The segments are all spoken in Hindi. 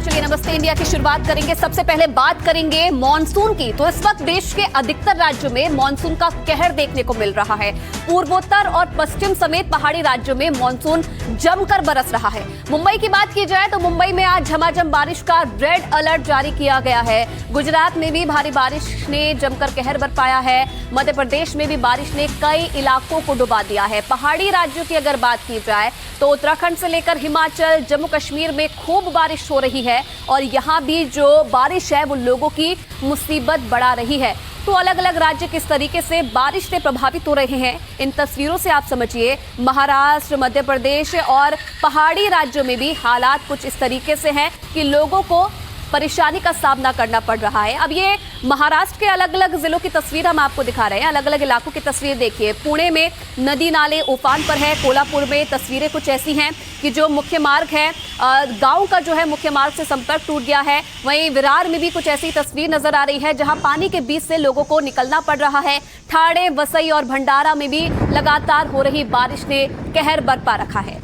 चलिए नमस्ते इंडिया की शुरुआत करेंगे। सबसे पहले बात करेंगे मॉनसून की। तो इस वक्त देश के अधिकतर राज्यों में मॉनसून का कहर देखने को मिल रहा है। पूर्वोत्तर और पश्चिम समेत पहाड़ी राज्यों में मॉनसून जमकर बरस रहा है। मुंबई की बात की जाए तो मुंबई में आज झमाझम बारिश का रेड अलर्ट जारी किया गया है। गुजरात में भी भारी बारिश ने जमकर कहर बरपाया है। मध्य प्रदेश में भी बारिश ने कई इलाकों को डुबा दिया है। पहाड़ी राज्यों की अगर बात की जाए तो उत्तराखंड से लेकर हिमाचल, जम्मू कश्मीर में खूब बारिश हो रही है और यहाँ भी जो बारिश है वो लोगों की मुसीबत बढ़ा रही है। तो अलग अलग राज्य किस तरीके से बारिश से प्रभावित हो रहे हैं, इन तस्वीरों से आप समझिए। महाराष्ट्र, मध्य प्रदेश और पहाड़ी राज्यों में भी हालात कुछ इस तरीके से हैं कि लोगों को परेशानी का सामना करना पड़ रहा है। अब ये महाराष्ट्र के अलग अलग जिलों की तस्वीर हम आपको दिखा रहे हैं। अलग अलग इलाकों की तस्वीर देखिए। पुणे में नदी नाले उफान पर है। कोल्हापुर में तस्वीरें कुछ ऐसी हैं कि जो मुख्य मार्ग है, गांव का जो है मुख्य मार्ग से संपर्क टूट गया है। वहीं विरार में भी कुछ ऐसी तस्वीर नजर आ रही है जहां पानी के बीच से लोगों को निकलना पड़ रहा है। ठाणे, वसई और भंडारा में भी लगातार हो रही बारिश ने कहर बरपा रखा है।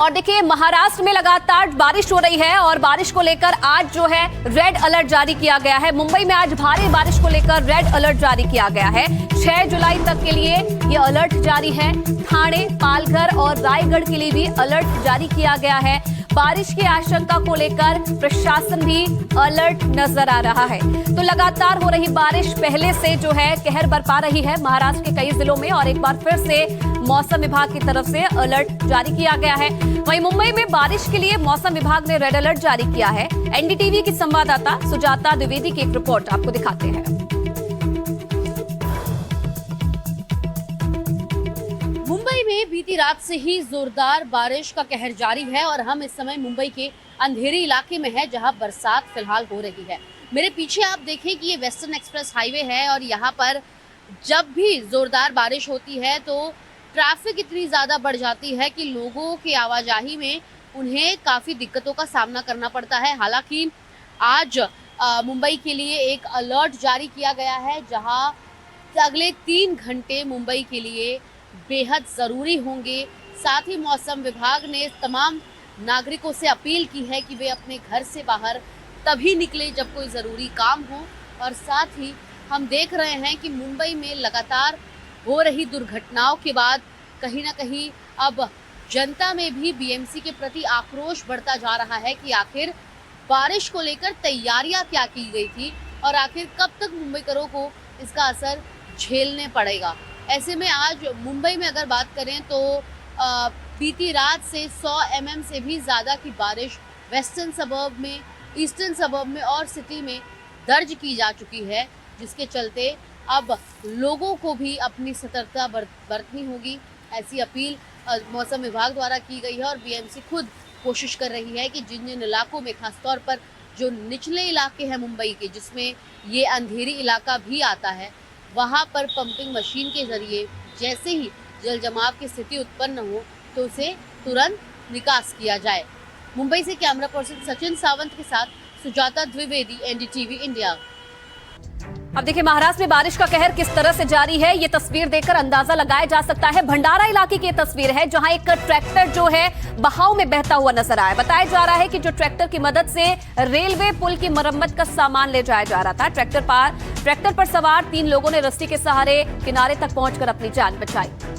और देखिए महाराष्ट्र में लगातार बारिश हो रही है और बारिश को लेकर आज जो है रेड अलर्ट जारी किया गया है। मुंबई में आज भारी बारिश को लेकर रेड अलर्ट जारी किया गया है। 6 जुलाई तक के लिए ये अलर्ट जारी है। ठाणे, पालघर और रायगढ़ के लिए भी अलर्ट जारी किया गया है। बारिश की आशंका को लेकर प्रशासन भी अलर्ट नजर आ रहा है। तो लगातार हो रही बारिश पहले से जो है कहर बरपा रही है महाराष्ट्र के कई जिलों में और एक बार फिर से मौसम विभाग की तरफ से अलर्ट जारी किया गया है। वहीं मुंबई में बारिश के लिए मौसम विभाग ने रेड अलर्ट जारी किया है। एनडीटीवी की संवाददाता सुजाता द्विवेदी की एक रिपोर्ट आपको दिखाते हैं। मुंबई में बीती रात से ही जोरदार बारिश का कहर जारी है और हम इस समय मुंबई के अंधेरी इलाके में हैं जहां बरसात फिलहाल हो रही है। मेरे पीछे आप देखें कि ये वेस्टर्न एक्सप्रेस हाईवे है और यहाँ पर जब भी जोरदार बारिश होती है तो ट्रैफिक इतनी ज़्यादा बढ़ जाती है कि लोगों की आवाजाही में उन्हें काफ़ी दिक्कतों का सामना करना पड़ता है। हालांकि आज मुंबई के लिए एक अलर्ट जारी किया गया है जहां अगले 3 घंटे मुंबई के लिए बेहद ज़रूरी होंगे। साथ ही मौसम विभाग ने तमाम नागरिकों से अपील की है कि वे अपने घर से बाहर तभी निकले जब कोई ज़रूरी काम हो। और साथ ही हम देख रहे हैं कि मुंबई में लगातार हो रही दुर्घटनाओं के बाद कहीं ना कहीं अब जनता में भी बीएमसी के प्रति आक्रोश बढ़ता जा रहा है कि आखिर बारिश को लेकर तैयारियां क्या की गई थी और आखिर कब तक मुंबईकरों को इसका असर झेलने पड़ेगा। ऐसे में आज मुंबई में अगर बात करें तो बीती रात से 100 mm से भी ज़्यादा की बारिश वेस्टर्न सबर्ब में, ईस्टर्न सबर्ब में और सिटी में दर्ज की जा चुकी है, जिसके चलते अब लोगों को भी अपनी सतर्कता बरतनी होगी। ऐसी अपील मौसम विभाग द्वारा की गई है और बीएमसी खुद कोशिश कर रही है कि जिन जिन इलाकों में खासतौर पर जो निचले इलाके हैं मुंबई के, जिसमें ये अंधेरी इलाका भी आता है, वहाँ पर पंपिंग मशीन के जरिए जैसे ही जल जमाव की स्थिति उत्पन्न हो तो उसे तुरंत निकास किया जाए। मुंबई से कैमरा पर्सन सचिन सावंत के साथ सुजाता द्विवेदी, एनडीटीवी इंडिया। अब देखिए महाराष्ट्र में बारिश का कहर किस तरह से जारी है, ये तस्वीर देखकर अंदाजा लगाया जा सकता है। भंडारा इलाके की तस्वीर है जहां एक ट्रैक्टर जो है बहाव में बहता हुआ नजर आया। बताया जा रहा है कि जो ट्रैक्टर की मदद से रेलवे पुल की मरम्मत का सामान ले जाया जा रहा था। ट्रैक्टर पर सवार 3 लोगों ने रस्सी के सहारे किनारे तक पहुंचकर अपनी जान बचाई।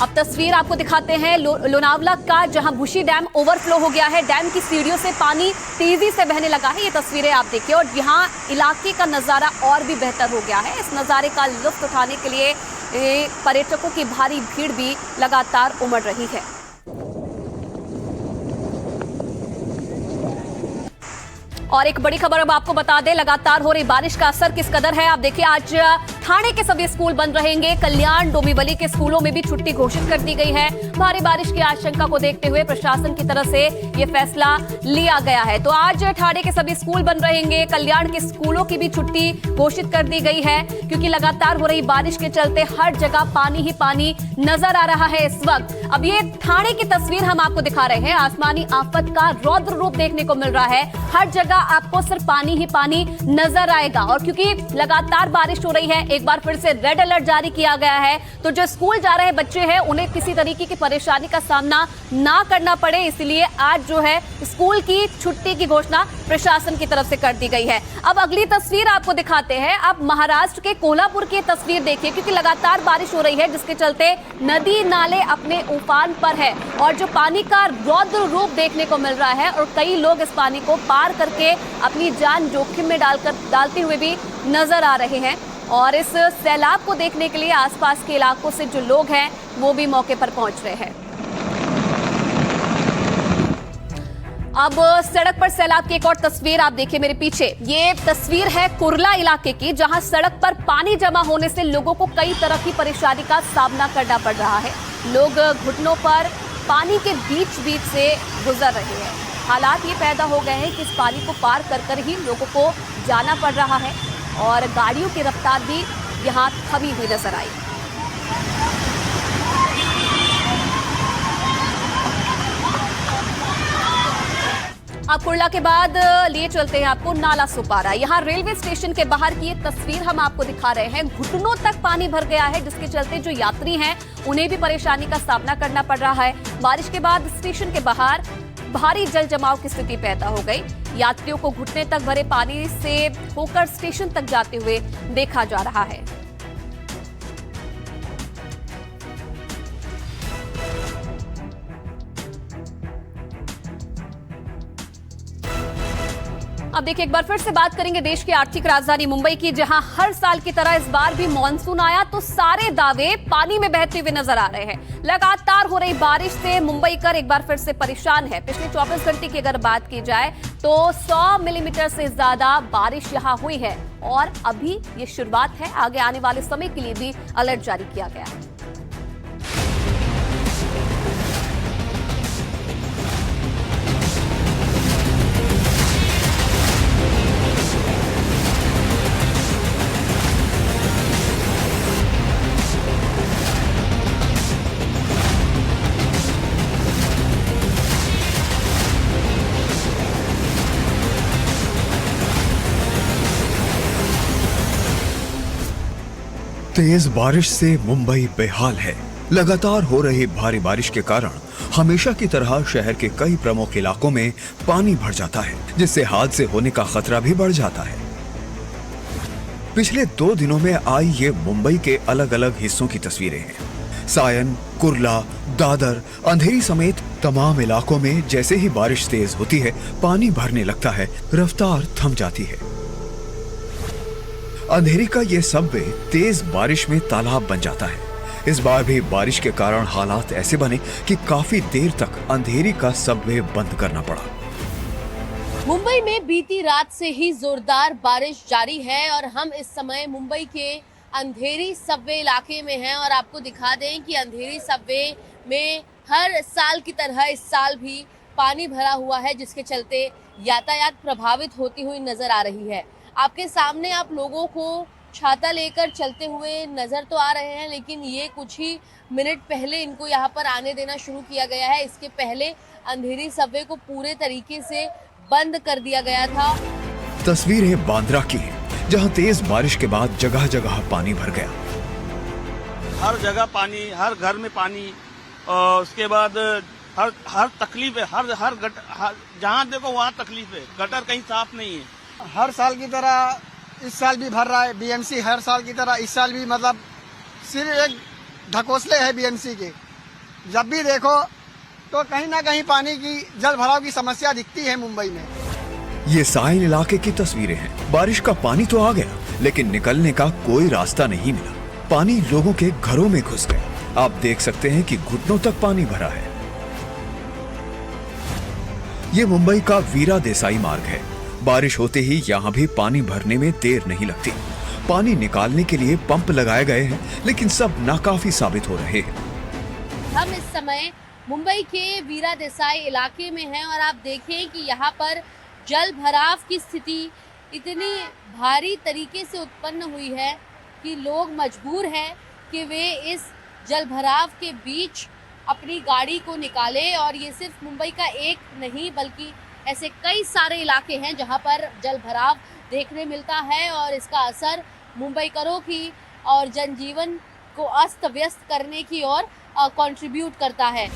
अब तस्वीर आपको दिखाते हैं लोनावला का, जहां बुशी डैम ओवरफ्लो हो गया है। डैम की सीढ़ियों से पानी तेजी से बहने लगा है। ये तस्वीरें आप देखिए और यहाँ इलाके का नज़ारा और भी बेहतर हो गया है। इस नज़ारे का लुत्फ उठाने के लिए पर्यटकों की भारी भीड़ भी लगातार उमड़ रही है। और एक बड़ी खबर अब आपको बता दें, लगातार हो रही बारिश का असर किस कदर है। आप देखिए आज ठाणे के सभी स्कूल बंद रहेंगे। कल्याण, डोंबिवली के स्कूलों में भी छुट्टी घोषित कर दी गई है। भारी बारिश की आशंका को देखते हुए प्रशासन की तरफ से ये फैसला लिया गया है। तो आज ठाणे के सभी स्कूल बंद रहेंगे। कल्याण के स्कूलों की भी छुट्टी घोषित कर दी गई है क्योंकि लगातार हो रही बारिश के चलते हर जगह पानी ही पानी नजर आ रहा है इस वक्त। अब ये ठाणे की तस्वीर हम आपको दिखा रहे हैं। आसमानी आफत का रौद्र रूप देखने को मिल रहा है। हर जगह आपको सिर्फ पानी ही पानी नजर आएगा। और क्योंकि लगातार बारिश हो रही है, एक बार फिर से रेड अलर्ट जारी किया गया है, तो जो स्कूल जा रहे बच्चे हैं उन्हें किसी तरीके की परेशानी का सामना ना करना पड़े, इसलिए आज जो है स्कूल की छुट्टी की घोषणा प्रशासन की तरफ से कर दी गई है। अब अगली तस्वीर आपको दिखाते हैं। अब महाराष्ट्र के कोल्हापुर की तस्वीर देखिए, क्योंकि लगातार बारिश हो रही है जिसके चलते नदी नाले अपने उफान पर है और जो पानी का रौद्र रूप देखने को मिल रहा है और कई लोग इस पानी को पार करके अपनी जान जोखिम में डालते हुए भी नजर आ रहे हैं। और इस सैलाब को देखने के लिए आसपास के इलाकों से जो लोग हैं वो भी मौके पर पहुंच रहे हैं। अब सड़क पर सैलाब की एक और तस्वीर आप देखिए मेरे पीछे। ये तस्वीर है कुर्ला इलाके की, जहां सड़क पर पानी जमा होने से लोगों को कई तरह की परेशानी का सामना करना पड़ रहा है। लोग घुटनों पर पानी के बीच बीच से गुजर रहे हैं। हालात ये पैदा हो गए हैं कि इस पानी को पार कर ही लोगों को जाना पड़ रहा है और गाड़ियों की रफ्तार भी यहाँ थमी हुई नजर आई। अब कुर्ला के बाद लिए चलते हैं आपको नाला सुपारा। यहाँ रेलवे स्टेशन के बाहर की ये तस्वीर हम आपको दिखा रहे हैं। घुटनों तक पानी भर गया है जिसके चलते जो यात्री हैं उन्हें भी परेशानी का सामना करना पड़ रहा है। बारिश के बाद स्टेशन के बाहर भारी जल जमाव की स्थिति पैदा हो गई। यात्रियों को घुटने तक भरे पानी से होकर स्टेशन तक जाते हुए देखा जा रहा है। अब देखिए, एक बार फिर से बात करेंगे देश की आर्थिक राजधानी मुंबई की, जहां हर साल की तरह इस बार भी मॉनसून आया तो सारे दावे पानी में बहते हुए नजर आ रहे हैं। लगातार हो रही बारिश से मुंबईकर एक बार फिर से परेशान है। पिछले 24 घंटे की अगर बात की जाए तो 100 मिलीमीटर से ज्यादा बारिश यहां हुई है और अभी ये शुरुआत है। आगे आने वाले समय के लिए भी अलर्ट जारी किया गया है। तेज बारिश से मुंबई बेहाल है। लगातार हो रही भारी बारिश के कारण हमेशा की तरह शहर के कई प्रमुख इलाकों में पानी भर जाता है, जिससे हादसे होने का खतरा भी बढ़ जाता है। पिछले 2 दिनों में आई ये मुंबई के अलग अलग हिस्सों की तस्वीरें हैं। सायन, कुर्ला, दादर, अंधेरी समेत तमाम इलाकों में जैसे ही बारिश तेज होती है पानी भरने लगता है, रफ्तार थम जाती है। अंधेरी का ये सबवे तेज बारिश में तालाब बन जाता है। इस बार भी बारिश के कारण हालात ऐसे बने कि काफी देर तक अंधेरी का सबवे बंद करना पड़ा। मुंबई में बीती रात से ही जोरदार बारिश जारी है और हम इस समय मुंबई के अंधेरी सबवे इलाके में हैं और आपको दिखा दें कि अंधेरी सबवे में हर साल की तरह इस साल भी पानी भरा हुआ है, जिसके चलते यातायात प्रभावित होती हुई नजर आ रही है। आपके सामने आप लोगों को छाता लेकर चलते हुए नजर तो आ रहे हैं, लेकिन ये कुछ ही मिनट पहले इनको यहाँ पर आने देना शुरू किया गया है। इसके पहले अंधेरी सबवे को पूरे तरीके से बंद कर दिया गया था। तस्वीरें बांद्रा की हैं, जहां तेज बारिश के बाद जगह जगह पानी भर गया। हर जगह पानी, हर घर में पानी, और उसके बाद हर तकलीफ है। हर जहाँ देखो वहाँ तकलीफ है। गटर कहीं साफ नहीं है। हर साल की तरह इस साल भी भर रहा है। बीएमसी हर साल की तरह इस साल भी मतलब सिर्फ एक ढकोसले है बीएमसी के। जब भी देखो तो कहीं ना कहीं पानी की जल भराव की समस्या दिखती है मुंबई में। ये साइन इलाके की तस्वीरें हैं। बारिश का पानी तो आ गया, लेकिन निकलने का कोई रास्ता नहीं मिला। पानी लोगों के घरों में घुस गया। आप देख सकते हैं कि घुटनों तक पानी भरा है। ये मुंबई का वीरा देसाई मार्ग है। बारिश होते ही यहाँ भी पानी भरने में देर नहीं लगती। पानी निकालने के लिए पंप लगाए गए हैं, लेकिन सब नाकाफी साबित हो रहे हैं। हम इस समय मुंबई के वीरा देसाई इलाके में हैं और आप देखें कि यहाँ पर जल भराव की स्थिति इतनी भारी तरीके से उत्पन्न हुई है कि लोग मजबूर हैं कि वे इस जल भराव के बीच अपनी गाड़ी को निकालें। और ये सिर्फ मुंबई का एक नहीं बल्कि ऐसे कई सारे इलाके हैं जहां पर जल भराव देखने मिलता है और इसका असर मुंबईकरों की और जनजीवन को अस्त व्यस्त करने की ओर कंट्रीब्यूट करता है।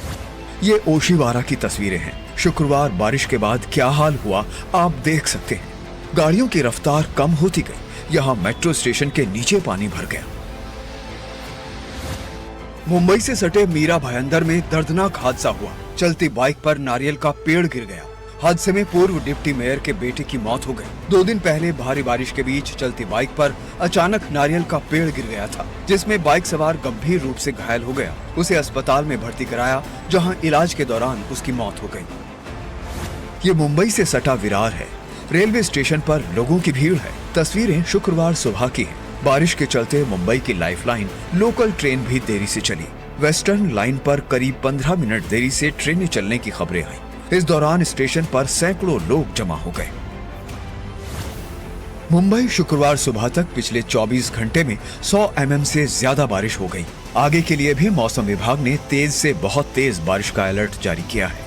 ये ओशिवारा की तस्वीरें हैं। शुक्रवार बारिश के बाद क्या हाल हुआ आप देख सकते हैं। गाड़ियों की रफ्तार कम होती गई। यहाँ मेट्रो स्टेशन के नीचे पानी भर गया। मुंबई से सटे मीरा भायंदर में दर्दनाक हादसा हुआ। चलती बाइक पर नारियल का पेड़ गिर गया। हादसे में पूर्व डिप्टी मेयर के बेटे की मौत हो गई। 2 दिन पहले भारी बारिश के बीच चलती बाइक पर अचानक नारियल का पेड़ गिर गया था, जिसमें बाइक सवार गंभीर रूप से घायल हो गया। उसे अस्पताल में भर्ती कराया, जहां इलाज के दौरान उसकी मौत हो गई। ये मुंबई से सटा विरार है। रेलवे स्टेशन पर लोगों की भीड़ है। तस्वीरें शुक्रवार सुबह की है। बारिश के चलते मुंबई की लाइफलाइन लोकल ट्रेन भी देरी से चली। वेस्टर्न लाइन पर करीब 15 मिनट देरी से ट्रेनें चलने की खबरें आई। इस दौरान स्टेशन पर सैकड़ों लोग जमा हो गए। मुंबई शुक्रवार सुबह तक पिछले 24 घंटे में 100 mm से ज्यादा बारिश हो गई। आगे के लिए भी मौसम विभाग ने तेज से बहुत तेज बारिश का अलर्ट जारी किया है।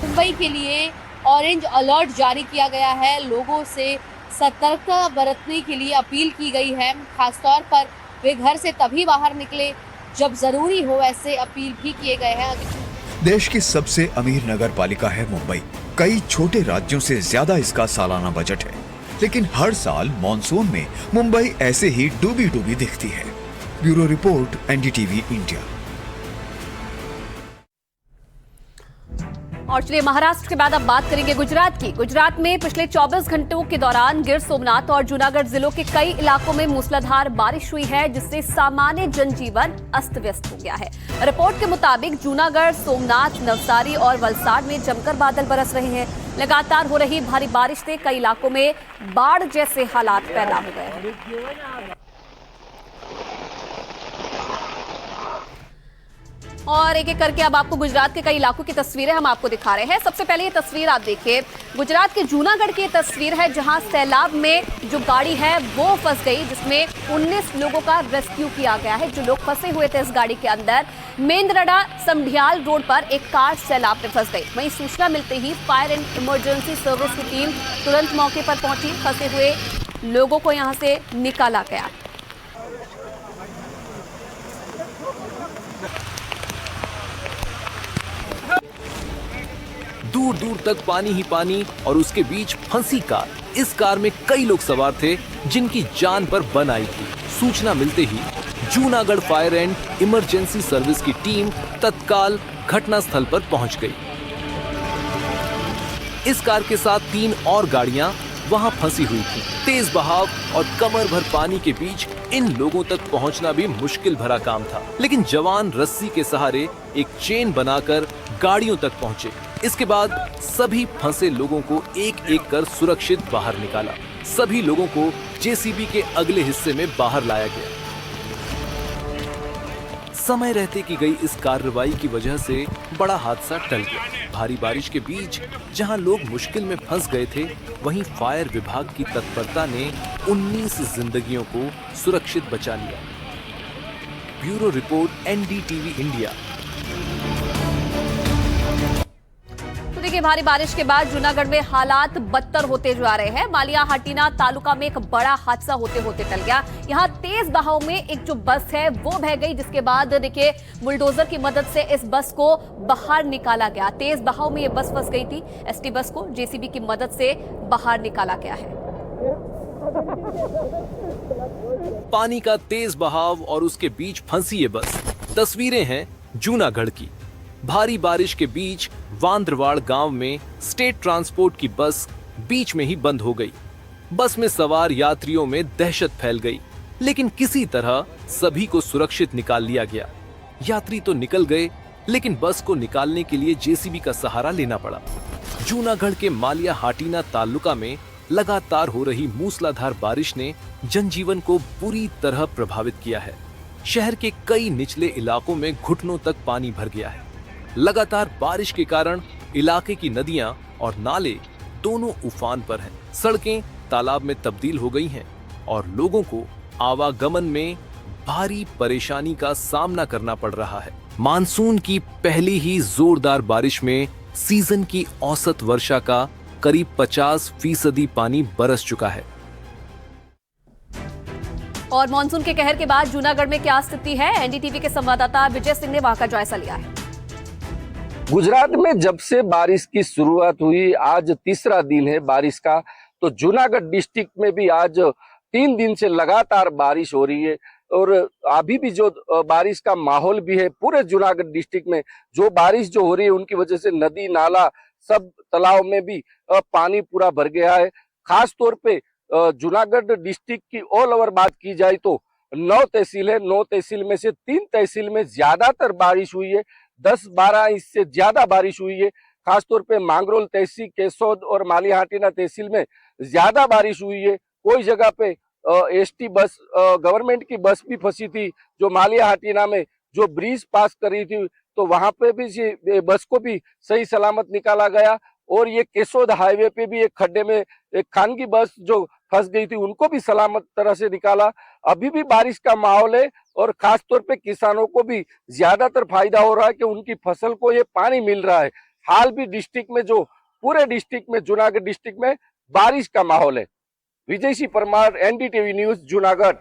मुंबई के लिए ऑरेंज अलर्ट जारी किया गया है। लोगों से सतर्कता बरतने के लिए अपील की गई है। खासतौर पर वे घर से तभी बाहर निकले जब जरूरी हो, ऐसे अपील भी किए गए हैं। देश की सबसे अमीर नगर पालिका है मुंबई। कई छोटे राज्यों से ज्यादा इसका सालाना बजट है, लेकिन हर साल मॉनसून में मुंबई ऐसे ही डूबी डूबी दिखती है। Bureau report, NDTV India. और चलिए महाराष्ट्र के बाद अब बात करेंगे गुजरात की। गुजरात में पिछले 24 घंटों के दौरान गिर सोमनाथ और जूनागढ़ जिलों के कई इलाकों में मूसलाधार बारिश हुई है, जिससे सामान्य जनजीवन अस्त व्यस्त हो गया है। रिपोर्ट के मुताबिक जूनागढ़, सोमनाथ, नवसारी और वलसाड़ में जमकर बादल बरस रहे हैं। लगातार हो रही भारी बारिश से कई इलाकों में बाढ़ जैसे हालात पैदा हो गए हैं। और एक एक करके अब आपको गुजरात के कई इलाकों की तस्वीरें हम आपको दिखा रहे हैं। सबसे पहले ये तस्वीर आप देखिए, गुजरात के जूनागढ़ की तस्वीर है, जहां सैलाब में जो गाड़ी है वो फंस गई, जिसमें 19 लोगों का रेस्क्यू किया गया है। जो लोग फंसे हुए थे इस गाड़ी के अंदर, मेंदरडा समढियाल रोड पर एक कार सैलाब में फंस गई। वहीं सूचना मिलते ही फायर एंड इमरजेंसी सर्विस की टीम तुरंत मौके पर पहुंची। फंसे हुए लोगों को यहां से निकाला गया। दूर दूर तक पानी ही पानी और उसके बीच फंसी कार। इस कार में कई लोग सवार थे जिनकी जान पर बन आई थी। सूचना मिलते ही Junagadh fire and emergency service की टीम तत्काल घटनास्थल पर पहुंच गई। इस कार के साथ 3 और गाड़ियां वहां फंसी हुई थी। तेज बहाव और कमर भर पानी के बीच इन लोगों तक पहुंचना भी मुश्किल भरा काम था, लेकिन जवान रस्सी के सहारे एक चेन बनाकर गाड़ियों तक पहुंचे। इसके बाद सभी फंसे लोगों को एक एक कर सुरक्षित बाहर निकाला। सभी लोगों को जेसीबी के अगले हिस्से में बाहर लाया गया। समय रहते की गई इस कार्रवाई की वजह से बड़ा हादसा टल गया। भारी बारिश के बीच जहां लोग मुश्किल में फंस गए थे, वहीं फायर विभाग की तत्परता ने 19 जिंदगियों को सुरक्षित बचा लिया। Bureau report, NDTV India. देखिए, भारी बारिश के बाद जूनागढ़ में हालात बदतर होते जा रहे हैं। मालिया हाटीना तालुका में एक बड़ा हादसा होते होते टल गया। यहाँ तेज बहाव में एक जो बस है वो बह गई, जिसके बाद देखिए बुलडोजर की मदद से इस बस को बाहर निकाला गया। तेज बहाव में ये बस फंस गई थी। एसटी बस को जेसीबी की मदद से बाहर निकाला गया है। पानी का तेज बहाव और उसके बीच फंसी ये बस। तस्वीरें हैं जूनागढ़ की। भारी बारिश के बीच वांद्रवाड़ गांव में स्टेट ट्रांसपोर्ट की बस बीच में ही बंद हो गई। बस में सवार यात्रियों में दहशत फैल गई, लेकिन किसी तरह सभी को सुरक्षित निकाल लिया गया। यात्री तो निकल गए, लेकिन बस को निकालने के लिए जेसीबी का सहारा लेना पड़ा। जूनागढ़ के मालिया हाटीना तालुका में लगातार हो रही मूसलाधार बारिश ने जनजीवन को बुरी तरह प्रभावित किया है। शहर के कई निचले इलाकों में घुटनों तक पानी भर गया है। लगातार बारिश के कारण इलाके की नदियां और नाले दोनों उफान पर हैं। सड़कें तालाब में तब्दील हो गई हैं और लोगों को आवागमन में भारी परेशानी का सामना करना पड़ रहा है। मानसून की पहली ही जोरदार बारिश में सीजन की औसत वर्षा का करीब 50% पानी बरस चुका है। और मानसून के कहर के बाद जूनागढ़ में क्या स्थिति है, एनडीटीवी के संवाददाता विजय सिंह ने वहां का जायजा लिया है। गुजरात में जब से बारिश की शुरुआत हुई, आज तीसरा दिन है बारिश का, तो जूनागढ़ डिस्ट्रिक्ट में भी आज 3 दिन से लगातार बारिश हो रही है और अभी भी जो बारिश का माहौल भी है पूरे जूनागढ़ डिस्ट्रिक्ट में, जो बारिश जो हो रही है उनकी वजह से नदी नाला सब तालाब में भी पानी पूरा भर गया है। खास तौर पे जूनागढ़ डिस्ट्रिक्ट की ऑल ओवर बात की जाए तो 9 तहसील है, 9 तहसील में से 3 तहसील में ज्यादातर बारिश हुई है, 10-12 इंच से ज्यादा बारिश हुई है। खासतौर पे मांगरोल तहसील, केसौद और मालीहाटीना तहसील में ज्यादा बारिश हुई है। कोई जगह पे एसटी बस, गवर्नमेंट की बस भी फंसी थी जो मालीहाटीना में जो ब्रिज पास कर रही थी, तो वहां पे भी बस को भी सही सलामत निकाला गया। और ये केसौद हाईवे पे भी एक खड्डे में एक खानगी बस जो फंस गई थी उनको भी सलामत तरह से निकाला। अभी भी बारिश का माहौल है और खास तौर पे किसानों को भी ज्यादातर फायदा हो रहा है कि उनकी फसल को ये पानी मिल रहा है। हाल भी डिस्ट्रिक्ट में जो पूरे डिस्ट्रिक्ट में जूनागढ़ डिस्ट्रिक्ट में बारिश का माहौल है। Vijay Singh Parmar, NDTV news, Junagadh.